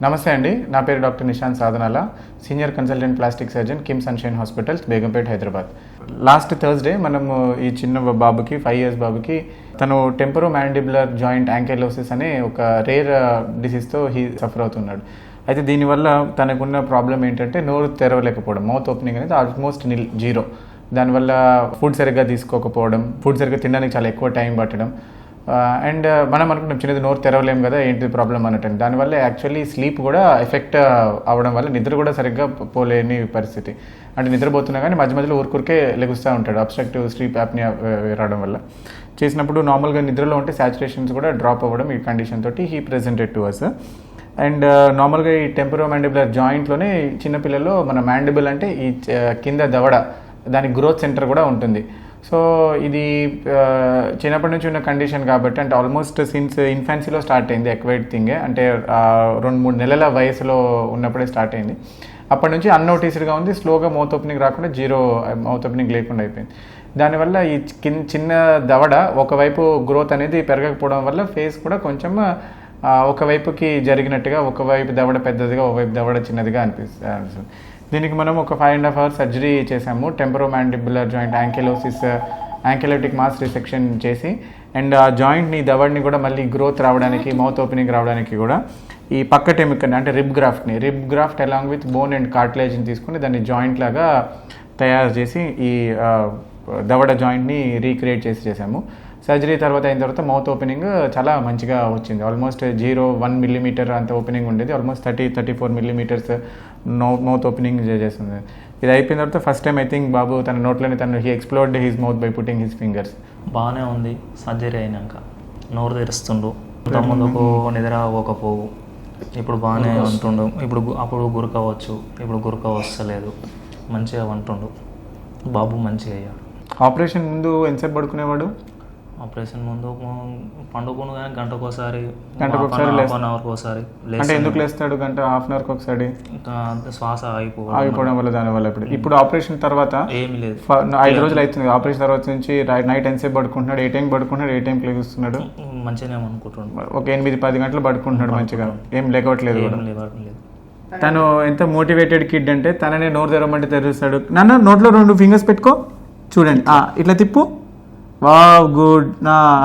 నమస్తే అండి, నా పేరు డాక్టర్ నిశాంత్ సాధనాల, senior consultant plastic surgeon, Kim sunshine hospitals, Begumpet, Hyderabad. Last Thursday మనము ఈ చిన్న బాబుకి 5 years బాబుకి తను టెంపరోమాండిబులర్ జాయింట్ యాంకైలోసిస్ అనే ఒక రేర్ డిసీజ్తో సఫర్ అవుతున్నాడు. అయితే దీనివల్ల తనకున్న ప్రాబ్లం ఏంటంటే నోరు తెరవలేకపోవడం, మౌత్ ఓపెనింగ్ అనేది ఆల్మోస్ట్ జీరో. దానివల్ల ఫుడ్ సరిగ్గా తీసుకోకపోవడం, ఫుడ్ సరిగ్గా తినడానికి చాలా ఎక్కువ టైం పట్టడం. అండ్ మనం అనుకుంటాం చిన్నది నోరు తెరవలేము కదా, ఏంటి ప్రాబ్లం అన్నట్టు. దానివల్ల యాక్చువల్లీ స్లీప్ కూడా ఎఫెక్ట్ అవ్వడం వల్ల నిద్ర కూడా సరిగ్గా పోలేని పరిస్థితి. అంటే నిద్రపోతున్నా కానీ మధ్య మధ్యలో ఊరికే లెగుస్తూ ఉంటాడు, అబ్స్ట్రక్టివ్ స్లీప్ యాప్నియా రావడం వల్ల. చేసినప్పుడు నార్మల్గా నిద్రలో ఉంటే సాచురేషన్స్ కూడా డ్రాప్ అవ్వడం, ఈ కండిషన్ తోటి he presented to us. And నార్మల్గా ఈ టెంపరోమాండిబులర్ జాయింట్లోనే చిన్నపిల్లల్లో మన మ్యాండిబుల్ అంటే ఈ కింద దవడ, దాని గ్రోత్ సెంటర్ కూడా ఉంటుంది. సో ఇది చిన్నప్పటి నుంచి ఉన్న కండిషన్ కాబట్టి, అంటే ఆల్మోస్ట్ సిన్స్ ఇన్ఫాన్సీలో స్టార్ట్ అయింది ఎక్వైర్డ్ థింగ్. అంటే 2-3 నెలల వయసులో ఉన్నప్పుడే స్టార్ట్ అయింది. అప్పటి నుంచి అన్నోటీస్డ్గా ఉంది, స్లోగా మౌత్ ఓపెనింగ్ రాకుండా జీరో మౌత్ ఓపెనింగ్ లేకుండా అయిపోయింది. దానివల్ల ఈ చిన్న దవడ ఒకవైపు గ్రోత్ అనేది పెరగకపోవడం వల్ల ఫేస్ కూడా కొంచెం ఒకవైపుకి జరిగినట్టుగా, ఒకవైపు దవడ పెద్దదిగా, ఒకవైపు దవడ చిన్నదిగా అనిపిస్తుంది. దీనికి మనం ఒక 5.5 hours సర్జరీ చేసాము, టెంపరోమాండిబులర్ జాయింట్ యాంకైలోటిక్ మాస్ రిసెక్షన్ చేసి. అండ్ ఆ జాయింట్ని, దవడ్ని కూడా మళ్ళీ గ్రోత్ రావడానికి, మౌత్ ఓపెనింగ్ రావడానికి కూడా ఈ పక్క టెమికల్ని అంటే rib graft along with bone and కార్టిలేజ్ని తీసుకుని దాన్ని జాయింట్ లాగా తయారు చేసి ఈ దవడ జాయింట్ని రీక్రియేట్ చేసాము. సర్జరీ అయిన తర్వాత మౌత్ ఓపెనింగ్ చాలా మంచిగా వచ్చింది. ఆల్మోస్ట్ 0.1 millimeter అంత ఓపెనింగ్ ఉండేది, ఆల్మోస్ట్ 34 millimeters మౌత్ ఓపెనింగ్ చేస్తుంది. ఇది అయిపోయిన తర్వాత ఫస్ట్ టైం ఐ థింక్ బాబు తన నోట్లోనే he explored his mouth by putting his fingers. బాగానే ఉంది. సర్జరీ అయినాక నోరు తెరుస్తుండు, ముందుకు నిద్ర అవ్వకపోవు, ఇప్పుడు బాగానే ఉంటుండు. అప్పుడు గురకవచ్చు, ఇప్పుడు గురక వస్తలేదు, మంచిగా వంటుండు. బాబు మంచిగా అయ్యాడు. ఆపరేషన్ ముందు ఎంతసేపు పడుకునేవాడు? ఆపరేషన్ ముందు పండుకుని కానీ గంటకోసారి ఒకసారి. అంటే ఎందుకు లేస్తాడు? గంట, హాఫ్ అన్ అవర్కి ఒకసారి. శ్వాస ఆగిపోవడం వల్ల, దానివల్ల. ఇప్పుడు ఆపరేషన్ తర్వాత ఏమి లేదు, 5 రోజులు అవుతుంది. ఆపరేషన్ తర్వాత నుంచి నైట్ ఎంతసేపు పడుకుంటున్నాడు, ఏ టైం పడుకుంటున్నాడు, ఏ టైంకి లేస్తున్నాడు? మంచిగానే అనుకుంటున్నాడు. ఒక 8-10 గంటలు పడుకుంటున్నాడు మంచిగా, ఏం లేకపోవట్లేదు. తను ఎంత మోటివేటెడ్ కిడ్ అంటే తననే నోరు తెరవమంటే తెరుస్తాడు. నాన్న నోట్లో 2 fingers పెట్టుకో, చూడండి ఇట్లా తిప్పు, వావ్ గుడ్.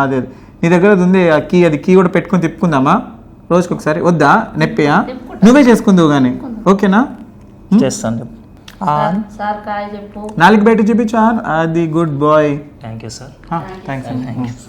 అదే నీ దగ్గర అది ఉంది ఆ కీ, అది కీ కూడా పెట్టుకుని తిప్పుకుందామా రోజుకి ఒకసారి? వద్దా నొప్పియా? నువ్వే చేసుకుందావు కానీ, ఓకేనా? చేస్తాను. నాలుగు బయట చూపించా. అది good boy. Thank you sir. Thanks.